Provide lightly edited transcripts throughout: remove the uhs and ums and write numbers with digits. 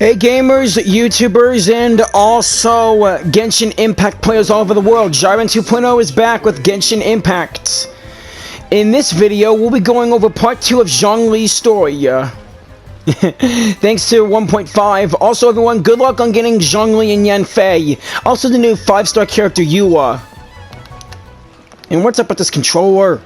Hey gamers, YouTubers, and also Genshin Impact players all over the world. Jiren 2.0 is back with Genshin Impact. In this video, we'll be going over part 2 of Zhongli's story. Thanks to 1.5. Also, everyone, good luck on getting Zhongli and Yanfei. Also, the new 5-star character, Yua. And what's up with this controller?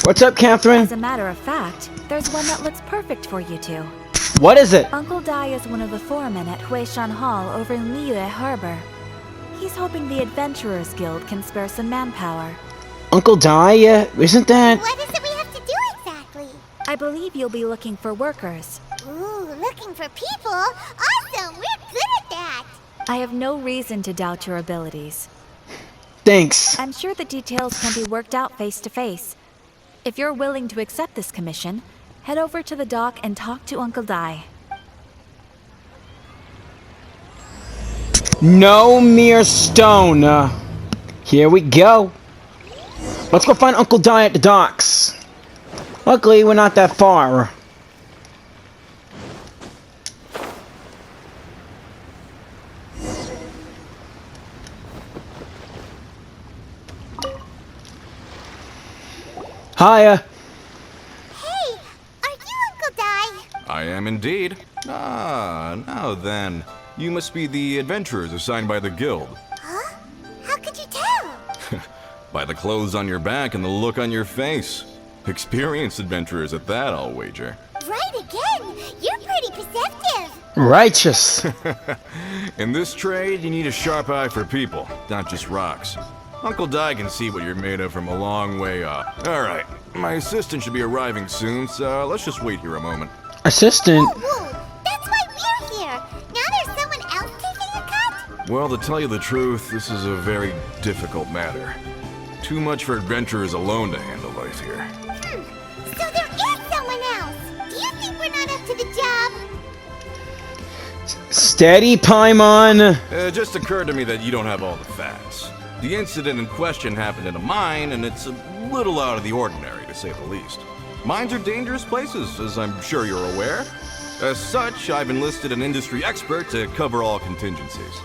What's up, Catherine? As a matter of fact, there's one that looks perfect for you two. What is it? Uncle Dai is one of the foremen at Huishan Hall over in Liyue Harbor. He's hoping the Adventurers Guild can spare some manpower. Uncle Dai? Isn't that... What is it we have to do exactly? I believe you'll be looking for workers. Ooh, looking for people? Awesome! We're good at that! I have no reason to doubt your abilities. Thanks. I'm sure the details can be worked out face to face. If you're willing to accept this commission, head over to the dock and talk to Uncle Dai. No mere stone. Here we go. Let's go find Uncle Dai at the docks. Luckily, we're not that far. Hiya. Hey, are you Uncle Dai? I am indeed. Ah, now then. You must be the adventurers assigned by the guild. Huh? How could you tell? By the clothes on your back and the look on your face. Experienced adventurers at that, I'll wager. Right again! You're pretty perceptive! Righteous. In this trade, you need a sharp eye for people, not just rocks. Uncle Dai can see what you're made of from a long way off. Alright, my assistant should be arriving soon, so let's just wait here a moment. Assistant? Whoa, that's why we're here! Now there's someone else taking a cut? Well, to tell you the truth, this is a very difficult matter. Too much for adventurers alone to handle life here. So there is someone else! Do you think we're not up to the job? Steady, Paimon. It just occurred to me that you don't have all the facts. The incident in question happened in a mine, and it's a little out of the ordinary, to say the least. Mines are dangerous places, as I'm sure you're aware. As such, I've enlisted an industry expert to cover all contingencies.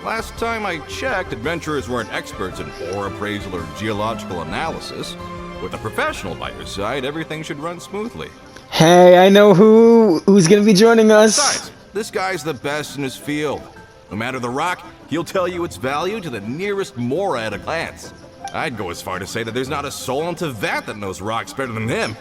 Last time I checked, adventurers weren't experts in ore appraisal or geological analysis. With a professional by your side, everything should run smoothly. Hey, I know who's gonna be joining us. Besides, this guy's the best in his field. No matter the rock, he'll tell you its value to the nearest mora at a glance. I'd go as far to say that there's not a soul in Teyvat that knows rocks better than him.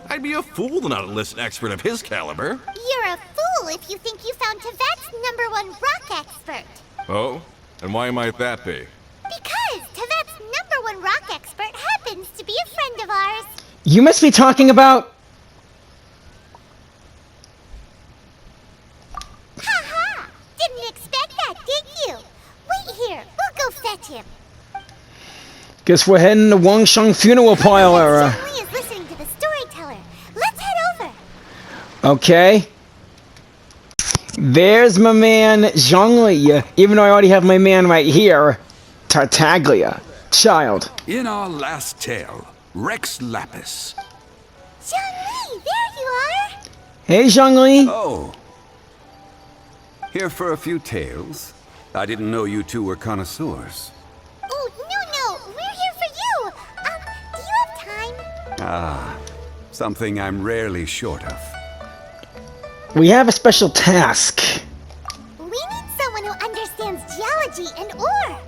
I'd be a fool to not enlist an expert of his caliber. You're a fool if you think you found Teyvat's #1 rock expert. Oh? And why might that be? Because Teyvat's #1 rock expert happens to be a friend of ours. You must be talking about... Ha! Didn't expect that, did you? Wait here, we'll go fetch him. Guess we're heading to Wangsheng funeral parlor. Zhongli is listening to the storyteller. Let's head over. Okay. There's my man, Zhongli. Even though I already have my man right here. Tartaglia. Child. In our last tale, Rex Lapis. Zhongli, there you are. Hey, Zhongli. Oh. Here for a few tales. I didn't know you two were connoisseurs. Oh, no, we're here for you. Do you have time? Ah, something I'm rarely short of. We have a special task. We need someone who understands geology and ore.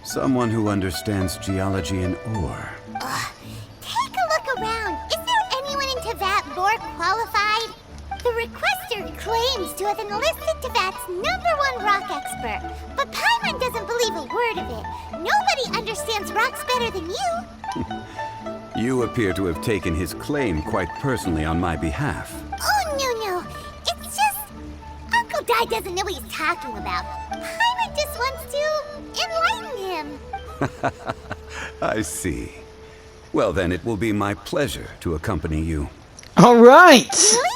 Someone who understands geology and ore. Take a look around. Is there anyone in Teyvat more qualified? The requester claims to have enlisted Teyvat's #1 rock expert, but Paimon doesn't believe a word of it. Nobody understands rocks better than you. You appear to have taken his claim quite personally on my behalf. Oh, no. It's just... Uncle Dai doesn't know what he's talking about. Paimon just wants to enlighten him. I see. Well, then it will be my pleasure to accompany you. All right. Really?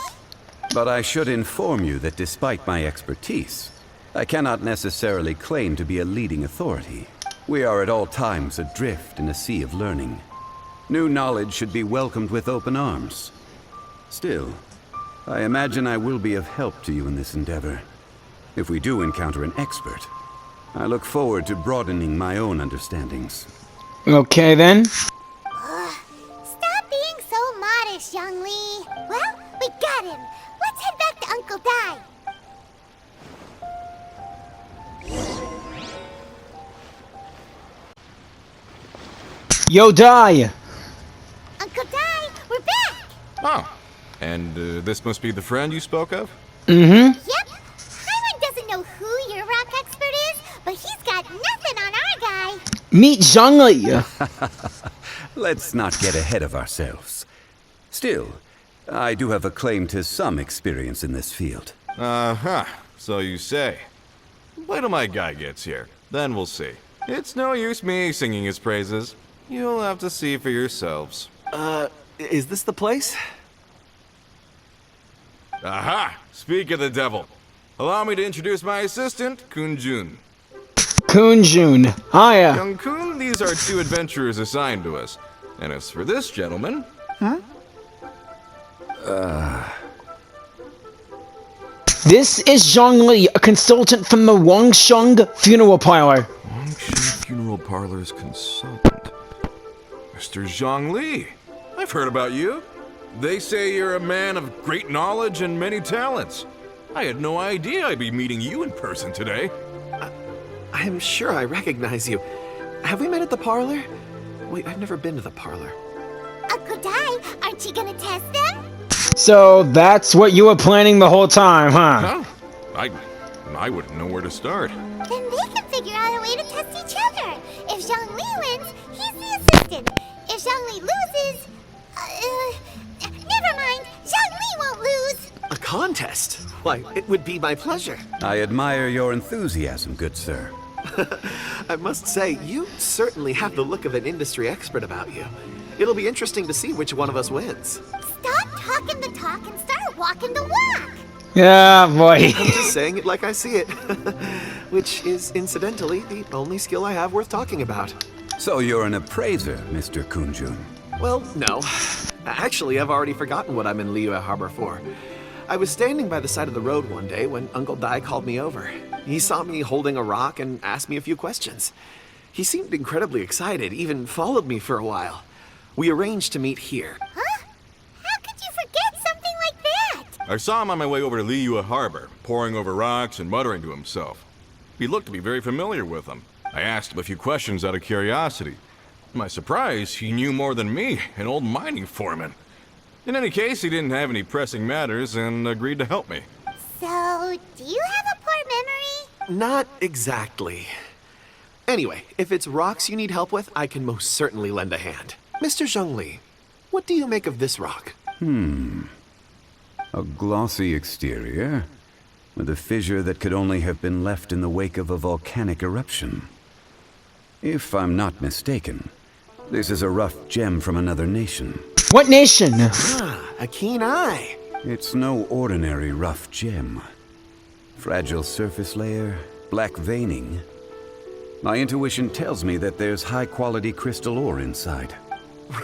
But I should inform you that despite my expertise, I cannot necessarily claim to be a leading authority. We are at all times adrift in a sea of learning. New knowledge should be welcomed with open arms. Still, I imagine I will be of help to you in this endeavor. If we do encounter an expert, I look forward to broadening my own understandings. Okay then. Stop being so modest, Zhongli. Well, we got him. Let's head back to Uncle Dai. Yo, Die! Uncle Dai, we're back! Oh, and this must be the friend you spoke of? Mm-hmm. Yep. Hyman doesn't know who your rock expert is, but he's got nothing on our guy. Meet Zhongli! Let's not get ahead of ourselves. Still, I do have a claim to some experience in this field. Uh-huh, so you say. Wait till my guy gets here, then we'll see. It's no use me singing his praises. You'll have to see for yourselves. Is this the place? Aha! Speak of the devil. Allow me to introduce my assistant, Kunjun. Kunjun. Hiya. Young Kun, these are two adventurers assigned to us. And as for this gentleman... This is Zhongli, a consultant from the Wangsheng Funeral Parlor. Genshin Funeral Parlor's consultant. Mr. Zhongli, I've heard about you. They say you're a man of great knowledge and many talents. I had no idea I'd be meeting you in person today. I'm sure I recognize you. Have we met at the parlor? Wait, I've never been to the parlor. Uncle Dai, aren't you gonna test them? So that's what you were planning the whole time, huh? Huh? I wouldn't know where to start. Then they can figure out a way to test each other. If Zhongli wins, he's the assistant. If Zhongli loses... never mind. Zhongli won't lose. A contest? Why, it would be my pleasure. I admire your enthusiasm, good sir. I must say, you certainly have the look of an industry expert about you. It'll be interesting to see which one of us wins. Stop talking the talk and start walking the walk. Yeah, boy. I'm just saying it like I see it. Which is, incidentally, the only skill I have worth talking about. So you're an appraiser, Mr. Kunjun. Well, no. Actually, I've already forgotten what I'm in Liyue Harbor for. I was standing by the side of the road one day when Uncle Dai called me over. He saw me holding a rock and asked me a few questions. He seemed incredibly excited, even followed me for a while. We arranged to meet here. Huh? How could you forget something like that? I saw him on my way over to Liyue Harbor, poring over rocks and muttering to himself. He looked to be very familiar with them. I asked him a few questions out of curiosity. To my surprise, he knew more than me, an old mining foreman. In any case, he didn't have any pressing matters and agreed to help me. So, do you have a poor memory? Not exactly. Anyway, if it's rocks you need help with, I can most certainly lend a hand. Mr. Zhongli, what do you make of this rock? A glossy exterior, with a fissure that could only have been left in the wake of a volcanic eruption. If I'm not mistaken, this is a rough gem from another nation. What nation? Ah, a keen eye. It's no ordinary rough gem. Fragile surface layer, black veining. My intuition tells me that there's high-quality crystal ore inside.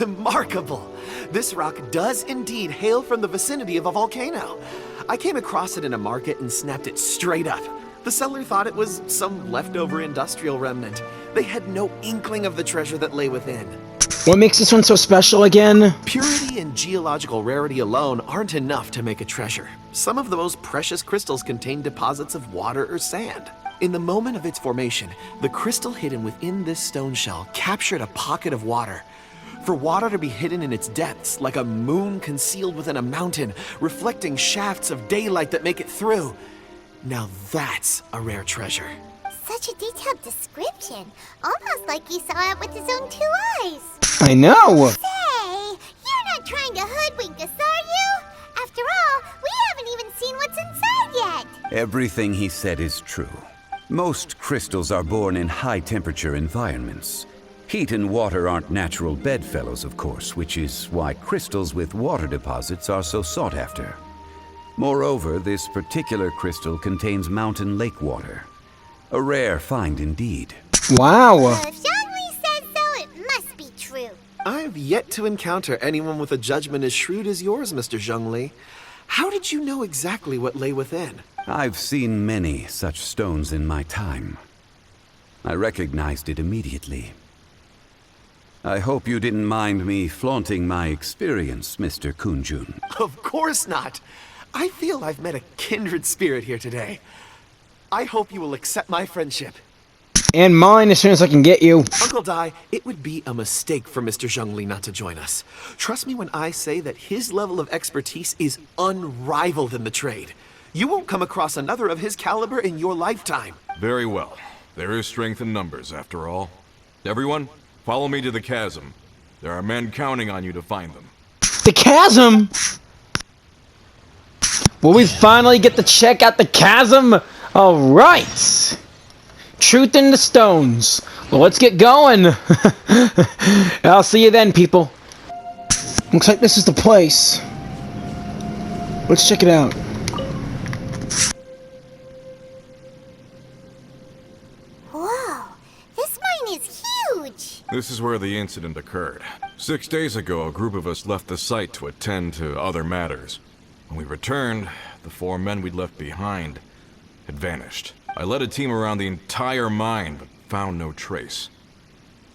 Remarkable! This rock does indeed hail from the vicinity of a volcano. I came across it in a market and snapped it straight up. The seller thought it was some leftover industrial remnant. They had no inkling of the treasure that lay within. What makes this one so special again? Purity and geological rarity alone aren't enough to make a treasure. Some of the most precious crystals contain deposits of water or sand. In the moment of its formation, the crystal hidden within this stone shell captured a pocket of water. For water to be hidden in its depths, like a moon concealed within a mountain, reflecting shafts of daylight that make it through. Now that's a rare treasure. Such a detailed description. Almost like he saw it with his own 2 eyes. I know. Say, you're not trying to hoodwink us, are you? After all, we haven't even seen what's inside yet. Everything he said is true. Most crystals are born in high-temperature environments. Heat and water aren't natural bedfellows, of course, which is why crystals with water deposits are so sought after. Moreover, this particular crystal contains mountain lake water. A rare find indeed. Wow. If Zhongli says so, it must be true. I've yet to encounter anyone with a judgment as shrewd as yours, Mr. Zhongli. How did you know exactly what lay within? I've seen many such stones in my time. I recognized it immediately. I hope you didn't mind me flaunting my experience, Mr. Kunjun. Of course not. I feel I've met a kindred spirit here today. I hope you will accept my friendship. And mine as soon as I can get you. Uncle Dai, it would be a mistake for Mr. Zhongli not to join us. Trust me when I say that his level of expertise is unrivaled in the trade. You won't come across another of his caliber in your lifetime. Very well. There is strength in numbers, after all. Everyone, follow me to the chasm. There are men counting on you to find them. The chasm? Will we finally get to check out the chasm? Alright! Truth in the stones. Well, let's get going. I'll see you then, people. Looks like this is the place. Let's check it out. Whoa, this mine is huge. This is where the incident occurred. 6 days ago, a group of us left the site to attend to other matters. When we returned, the 4 men we'd left behind had vanished. I led a team around the entire mine, but found no trace.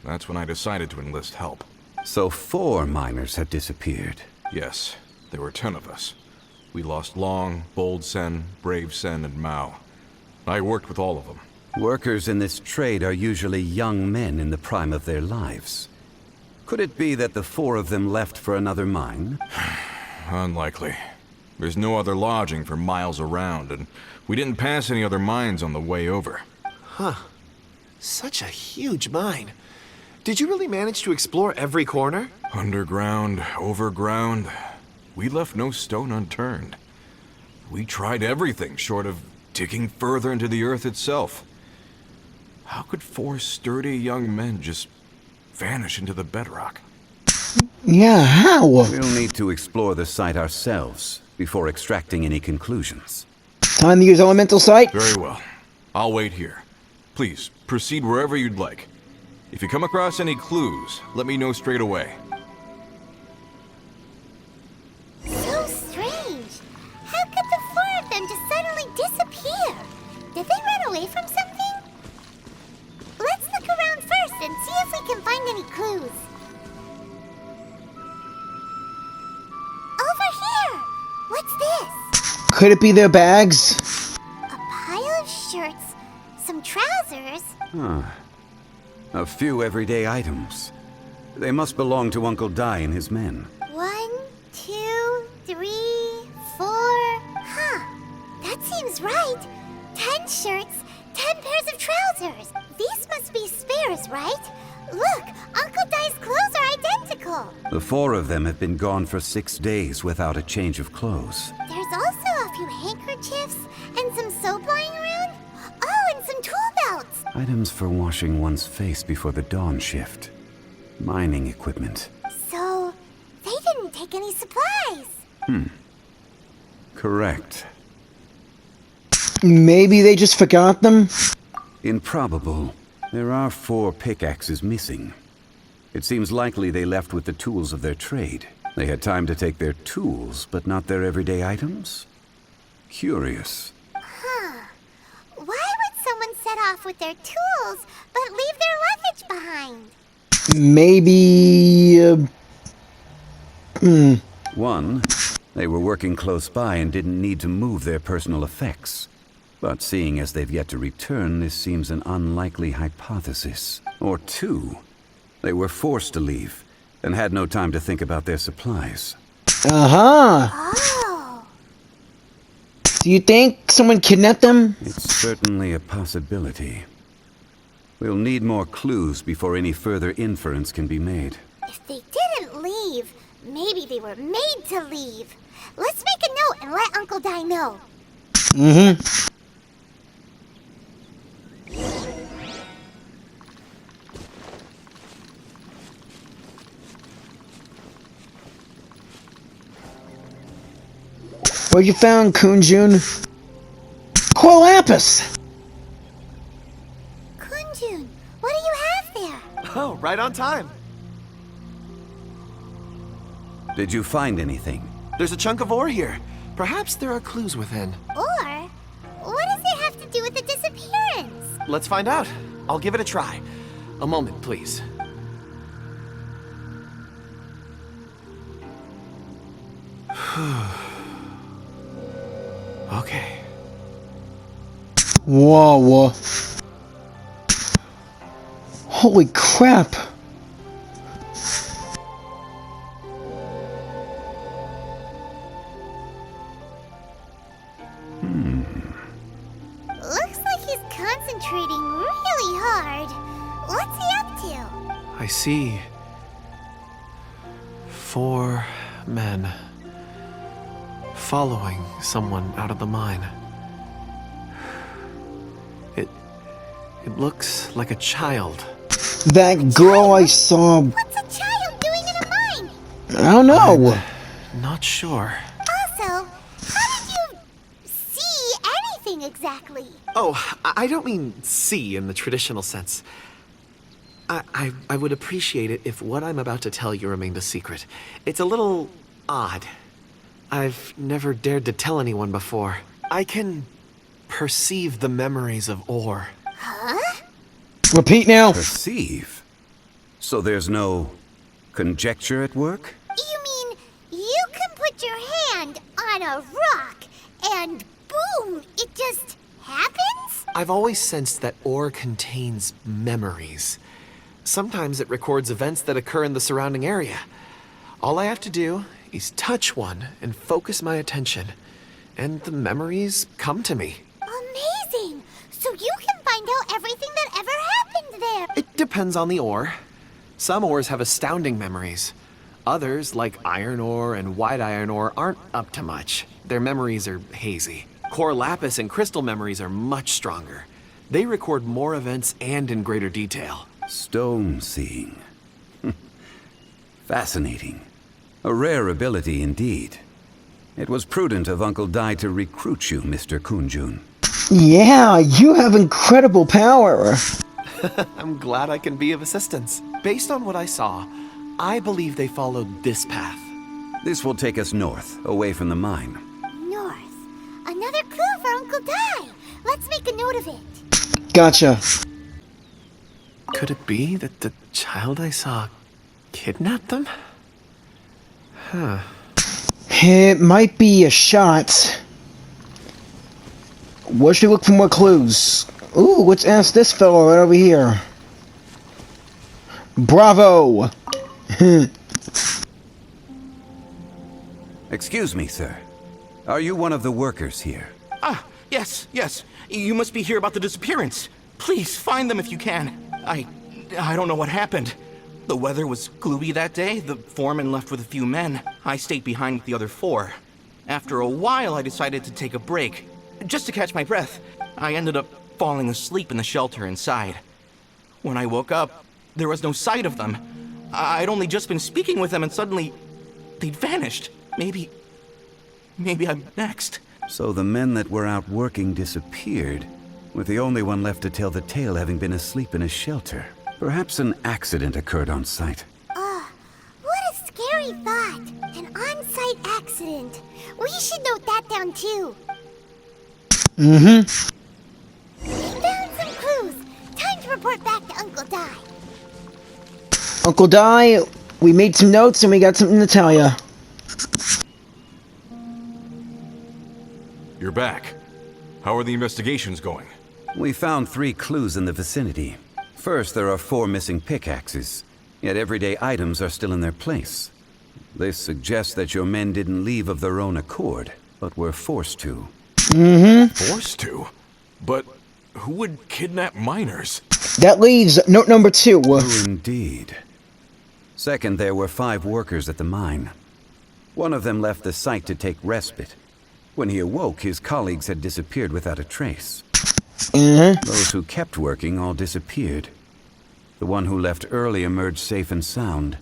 That's when I decided to enlist help. So 4 miners have disappeared. Yes, there were 10 of us. We lost Long, Bold Sen, Brave Sen, and Mao. I worked with all of them. Workers in this trade are usually young men in the prime of their lives. Could it be that the 4 of them left for another mine? Unlikely. There's no other lodging for miles around, and we didn't pass any other mines on the way over. Huh. Such a huge mine. Did you really manage to explore every corner? Underground, overground, we left no stone unturned. We tried everything short of digging further into the earth itself. How could 4 sturdy young men just vanish into the bedrock? Yeah, how? We'll need to explore the site ourselves before extracting any conclusions. Time to use elemental sight? Very well. I'll wait here. Please, proceed wherever you'd like. If you come across any clues, let me know straight away. So strange. How could the 4 of them just suddenly disappear? Did they run away from something? Let's look around first and see if we can find any clues. Over here! What's this? Could it be their bags? A pile of shirts, some trousers. A few everyday items. They must belong to Uncle Dai and his men. 1, 2, 3, 4. Huh. That seems right. 10 shirts, 10 pairs of trousers. These must be spares, right? Look, Uncle Dai's clothes are identical. The 4 of them have been gone for 6 days without a change of clothes. There's also a few handkerchiefs and some soap lying around. Oh, and some tool belts. Items for washing one's face before the dawn shift. Mining equipment. So, they didn't take any supplies. Correct. Maybe they just forgot them? Improbable. There are 4 pickaxes missing. It seems likely they left with the tools of their trade. They had time to take their tools, but not their everyday items? Curious. Huh. Why would someone set off with their tools, but leave their luggage behind? Maybe... 1, they were working close by and didn't need to move their personal effects. But seeing as they've yet to return, this seems an unlikely hypothesis. Or 2, they were forced to leave and had no time to think about their supplies. Uh-huh. Oh. Do you think someone kidnapped them? It's certainly a possibility. We'll need more clues before any further inference can be made. If they didn't leave, maybe they were made to leave. Let's make a note and let Uncle Dai know. What you found, Kunjun? Coral lapis! Kunjun, what right on time. Did you find anything? There's a chunk of ore here. Perhaps there are clues within. Or, what does it have to do with the disappearance? Let's find out. I'll give it a try. A moment, please. Okay. Whoa. Holy crap. Looks like he's concentrating really hard. What's he up to? I see 4 men following someone out of the mine. It looks like a child. That girl I saw, What's a child doing in a mine? I don't know. Not sure. Also, how did you see anything exactly? Oh, I don't mean see in the traditional sense. I would appreciate it if what I'm about to tell you remained a secret. It's a little odd. I've never dared to tell anyone before. I can perceive the memories of ore. Repeat now. Perceive? So there's no conjecture at work? You mean you can put your hand on a rock and boom, it just happens? I've always sensed that ore contains memories. Sometimes it records events that occur in the surrounding area. All I have to do is touch one and focus my attention, and the memories come to me. Amazing! So you can find out everything that ever happened there. It depends on the ore. Some ores have astounding memories. Others, like iron ore and white iron ore, aren't up to much. Their memories are hazy. Core lapis and crystal memories are much stronger. They record more events and in greater detail. Stone seeing. Fascinating. A rare ability indeed. It was prudent of Uncle Dai to recruit you, Mr. Kunjun. Yeah, you have incredible power. I'm glad I can be of assistance. Based on what I saw, I believe they followed this path. This will take us north, away from the mine. North. Another clue for Uncle Dai. Let's make a note of it. Gotcha. Could it be that the child I saw kidnapped them? Huh. It might be a shot. Where should we look for more clues? Ooh, let's ask this fellow right over here. Bravo! Excuse me, sir. Are you one of the workers here? Ah, yes. You must be here about the disappearance. Please, find them if you can. I don't know what happened. The weather was gloomy that day. The foreman left with a few men. I stayed behind with the other 4. After a while, I decided to take a break, just to catch my breath. I ended up falling asleep in the shelter inside. When I woke up, there was no sight of them. I'd only just been speaking with them and suddenly they'd vanished. Maybe I'm next. So the men that were out working disappeared, with the only one left to tell the tale having been asleep in a shelter. Perhaps an accident occurred on site. What a scary thought. An on-site accident. We should note that down too. We found some clues. Time to report back to Uncle Dai. Uncle Dai, we made some notes and we got something to tell you. You're back. How are the investigations going? We found 3 clues in the vicinity. First, there are 4 missing pickaxes, yet everyday items are still in their place. This suggests that your men didn't leave of their own accord, but were forced to. Forced to? But who would kidnap miners? That leaves note number 2. Oh, indeed. Second, there were 5 workers at the mine. One of them left the site to take respite. When he awoke, his colleagues had disappeared without a trace. Those who kept working all disappeared. The one who left early emerged safe and sound.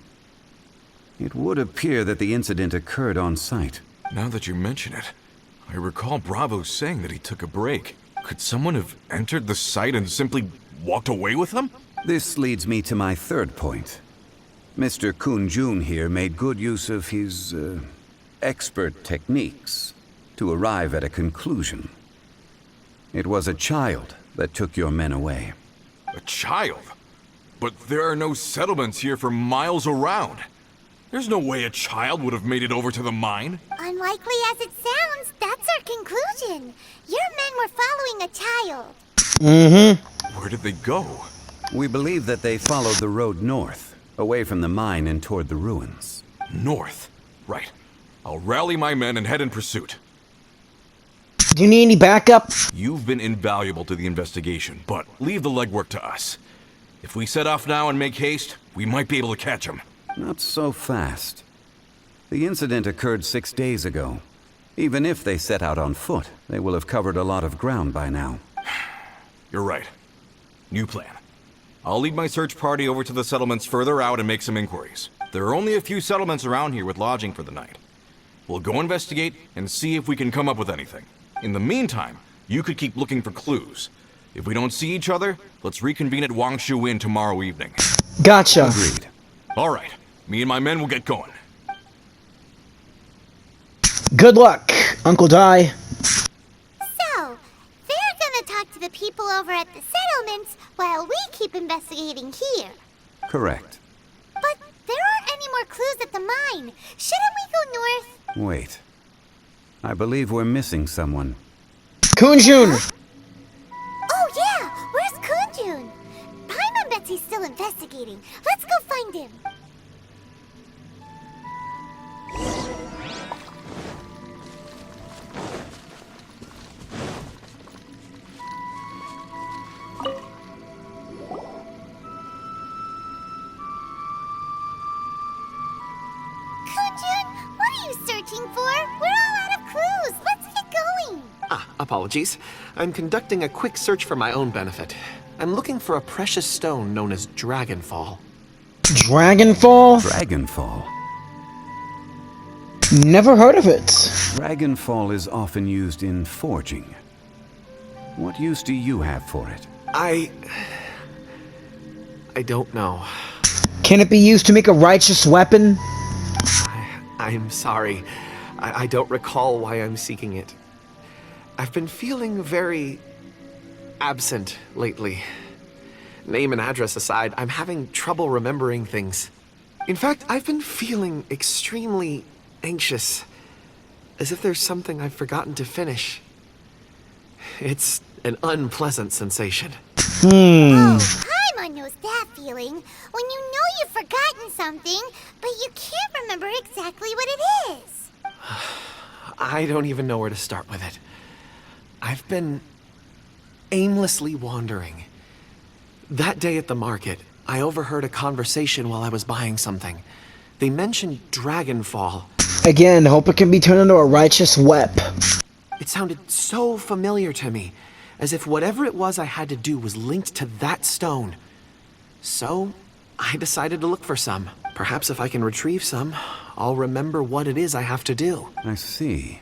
It would appear that the incident occurred on site. Now that you mention it, I recall Bravo saying that he took a break. Could someone have entered the site and simply walked away with them? This leads me to my third point. Mr. Kun-jun here made good use of his, expert techniques to arrive at a conclusion. It was a child that took your men away. A child? But there are no settlements here for miles around. There's no way a child would have made it over to the mine. Unlikely as it sounds, that's our conclusion. Your men were following a child. Mm-hmm. Where did they go? We believe that they followed the road north, away from the mine and toward the ruins. North. Right. I'll rally my men and head in pursuit. Do you need any backup? You've been invaluable to the investigation, but leave the legwork to us. If we set off now and make haste, we might be able to catch them. Not so fast. The incident occurred 6 days ago. Even if they set out on foot, they will have covered a lot of ground by now. You're right. New plan. I'll lead my search party over to the settlements further out and make some inquiries. There are only a few settlements around here with lodging for the night. We'll go investigate and see if we can come up with anything. In the meantime, you could keep looking for clues. If we don't see each other, let's reconvene at Wangshu Inn tomorrow evening. Gotcha. Agreed. All right. Me and my men will get going. Good luck, Uncle Dai. So, they're gonna talk to the people over at the settlements while we keep investigating here. Correct. But there aren't any more clues at the mine. Shouldn't we go north? Wait. I believe we're missing someone. Kun-jun! Oh yeah, where's Kun-jun? Paimon bets he's still investigating. Let's go find him. Kun-jun, what are you searching for? We're all out of clues. Let's get going. Apologies. I'm conducting a quick search for my own benefit. I'm looking for a precious stone known as Dragonfall. Dragonfall? Dragonfall. Never heard of it. Dragonfall is often used in forging. What use do you have for it? I don't know. Can it be used to make a righteous weapon? I'm sorry. I don't recall why I'm seeking it. I've been feeling very absent lately. Name and address aside, I'm having trouble remembering things. In fact, I've been feeling extremely anxious, as if there's something I've forgotten to finish. It's an unpleasant sensation. Oh, Paimon knows that feeling. When you know you've forgotten something, but you can't remember exactly what it is. I don't even know where to start with it. I've been aimlessly wandering. That day at the market, I overheard a conversation while I was buying something. They mentioned Dragonfall. Again, hope it can be turned into a righteous wep. It sounded so familiar to me, as if whatever it was I had to do was linked to that stone. So, I decided to look for some. Perhaps if I can retrieve some, I'll remember what it is I have to do. I see.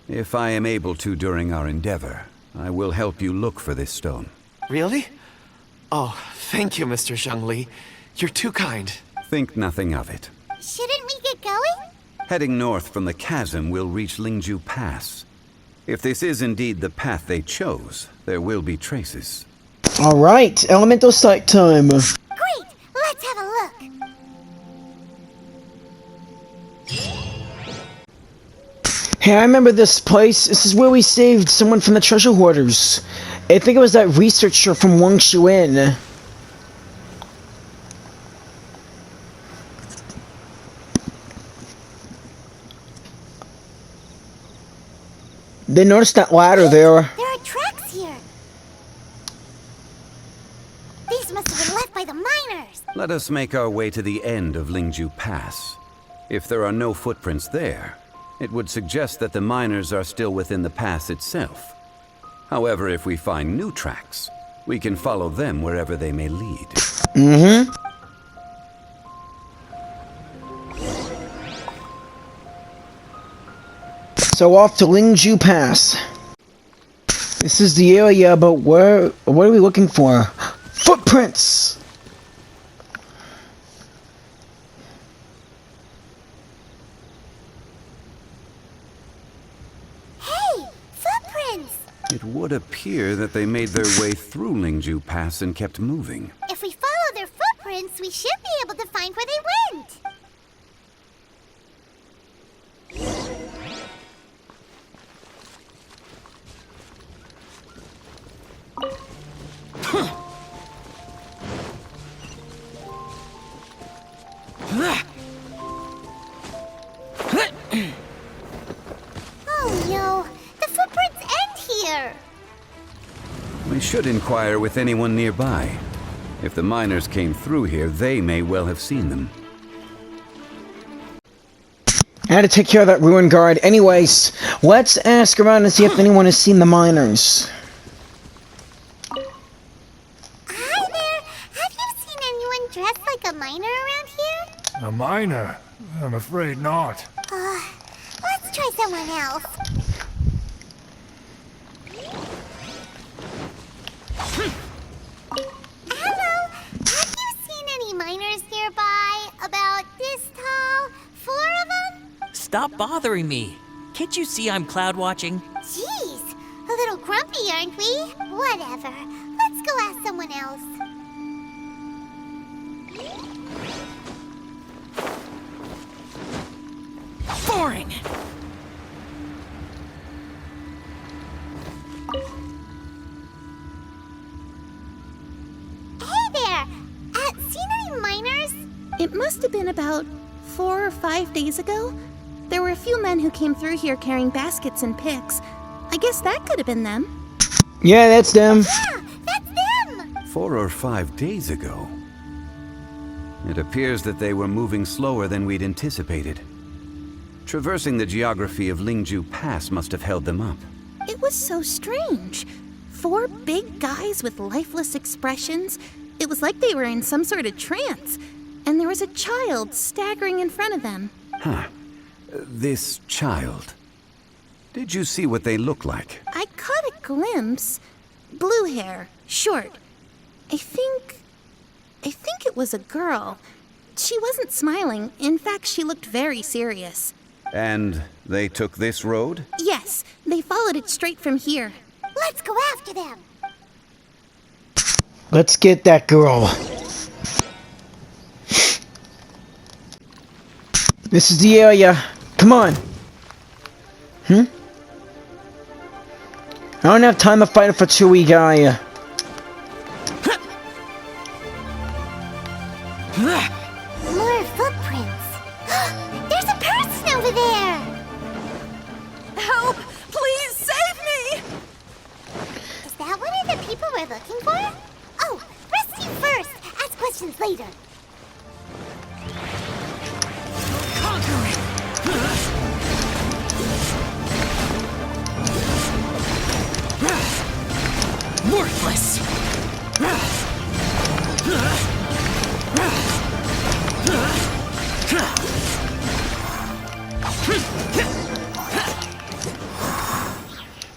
If I am able to during our endeavor, I will help you look for this stone. Really? Oh, thank you, Mr. Zhongli. You're too kind. Think nothing of it. Shouldn't we get going? Heading north from the chasm, we'll reach Lingju Pass. If this is indeed the path they chose, there will be traces. Alright, elemental sight time. Great, let's have a look. Hey, I remember this place. This is where we saved someone from the treasure hoarders. I think it was that researcher from Wangshu Inn. They noticed that ladder there. There are tracks here. These must have been left by the miners. Let us make our way to the end of Lingju Pass. If there are no footprints there, it would suggest that the miners are still within the pass itself. However, if we find new tracks, we can follow them wherever they may lead. Mm-hmm. So off to Lingju Pass. This is the area, but what are we looking for? Footprints! It would appear that they made their way through Lingju Pass and kept moving. If we follow their footprints, we should be able to find where they went. Oh no, the footprints end here. We should inquire with anyone nearby. If the miners came through here, they may well have seen them. I had to take care of that ruin guard. Anyways, let's ask around and see if anyone has seen the miners. Hi there. Have you seen anyone dressed like a miner around here? A miner? I'm afraid not. Let's try someone else. Hello. Have you seen any miners nearby? About this tall? 4 of them? Stop bothering me. Can't you see I'm cloud watching? Jeez, a little grumpy, aren't we? Whatever. Let's go ask someone else. Boring! Hey there! Seen any miners? It must have been about 4 or 5 days ago. There were a few men who came through here carrying baskets and picks. I guess that could have been them. Yeah, that's them. Yeah, that's them! 4 or 5 days ago. It appears that they were moving slower than we'd anticipated. Traversing the geography of Lingju Pass must have held them up. It was so strange. 4 big guys with lifeless expressions. It was like they were in some sort of trance. And there was a child staggering in front of them. Huh. This child. Did you see what they look like? I caught a glimpse. Blue hair, short. I think it was a girl. She wasn't smiling. In fact, she looked very serious. And they took this road? Yes, they followed it straight from here. Let's go after them! Let's get that girl. This is the area. Come on. I don't have time to fight a Fatui guy. More footprints. There's a person over there! Help! Please save me! Is that one of the people we're looking for? Oh, rescue first! Ask questions later. Worthless!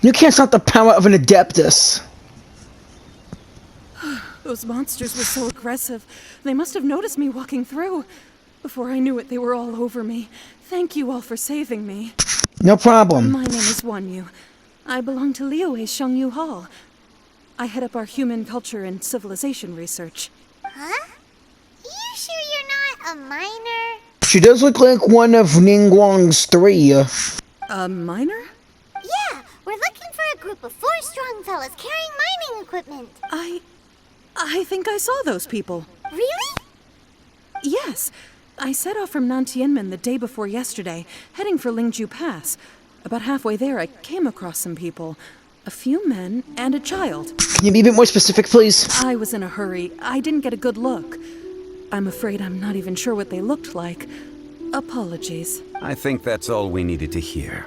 You can't stop the power of an Adeptus. Those monsters were so aggressive. They must have noticed me walking through. Before I knew it, they were all over me. Thank you all for saving me. No problem. My name is Wanyu. I belong to Liyue's Shengyu Hall. I head up our human culture and civilization research. Huh? You sure you're not a miner? She does look like one of Ningguang's 3. A miner? Yeah, we're looking for a group of 4 strong fellas carrying mining equipment. I think I saw those people. Really? Yes. I set off from Nantianmen the day before yesterday, heading for Lingju Pass. About halfway there, I came across some people. A few men and a child. Can you be a bit more specific, please? I was in a hurry. I didn't get a good look. I'm afraid I'm not even sure what they looked like. Apologies. I think that's all we needed to hear.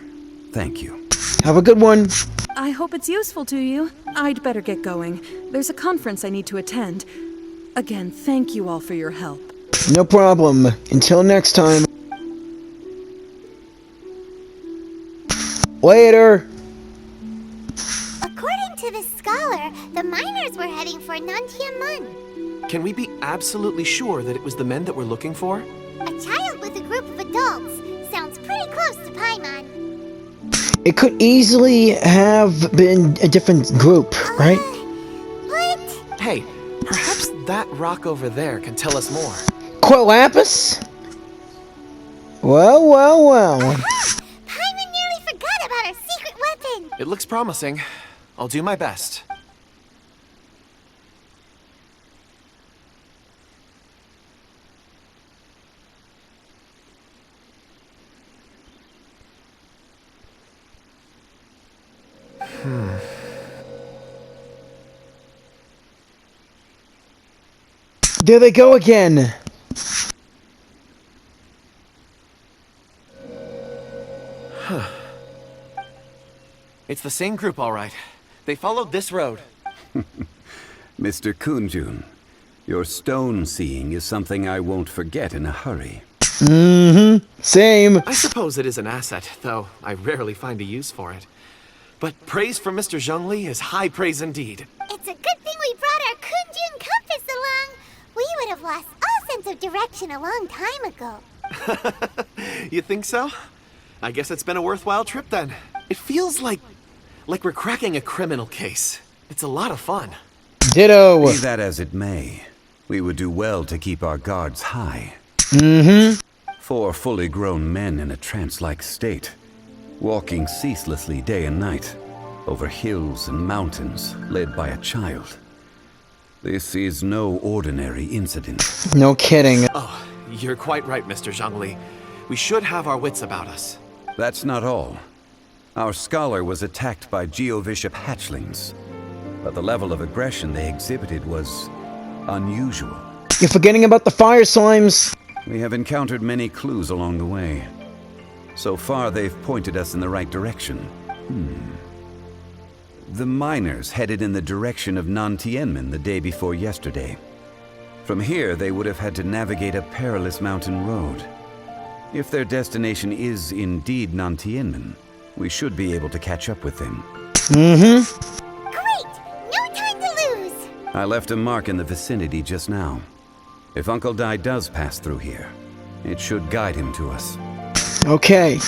Thank you. Have a good one. I hope it's useful to you. I'd better get going. There's a conference I need to attend. Again, thank you all for your help. No problem. Until next time. Later. According to this scholar, the miners were heading for Nantianmen. Can we be absolutely sure that it was the men that we're looking for? A child with a group of adults. Sounds pretty close to Paimon. It could easily have been a different group, right? What? Hey, perhaps that rock over there can tell us more. Lapis? Well, well, well. Paimon nearly forgot about our secret weapon. It looks promising. I'll do my best. There they go again. It's the same group, all right. They followed this road. Mr. Kunjun, your stone seeing is something I won't forget in a hurry. Same. I suppose it is an asset, though I rarely find a use for it. But praise from Mr. Zhongli is high praise indeed. It's a good thing we brought our Kunjun compass along. We would have lost all sense of direction a long time ago. You think so? I guess it's been a worthwhile trip then. It feels like we're cracking a criminal case. It's a lot of fun. Ditto. Be that as it may, we would do well to keep our guards high. 4 fully grown men in a trance-like state, walking ceaselessly day and night, over hills and mountains, led by a child. This is no ordinary incident. No kidding. Oh, you're quite right, Mr. Zhongli. We should have our wits about us. That's not all. Our scholar was attacked by Geovishap hatchlings, but the level of aggression they exhibited was unusual. You're forgetting about the fire slimes. We have encountered many clues along the way. So far, they've pointed us in the right direction. The miners headed in the direction of Nantianmen the day before yesterday. From here, they would have had to navigate a perilous mountain road. If their destination is indeed Nantianmen, we should be able to catch up with them. Great! No time to lose! I left a mark in the vicinity just now. If Uncle Dai does pass through here, it should guide him to us. Okay.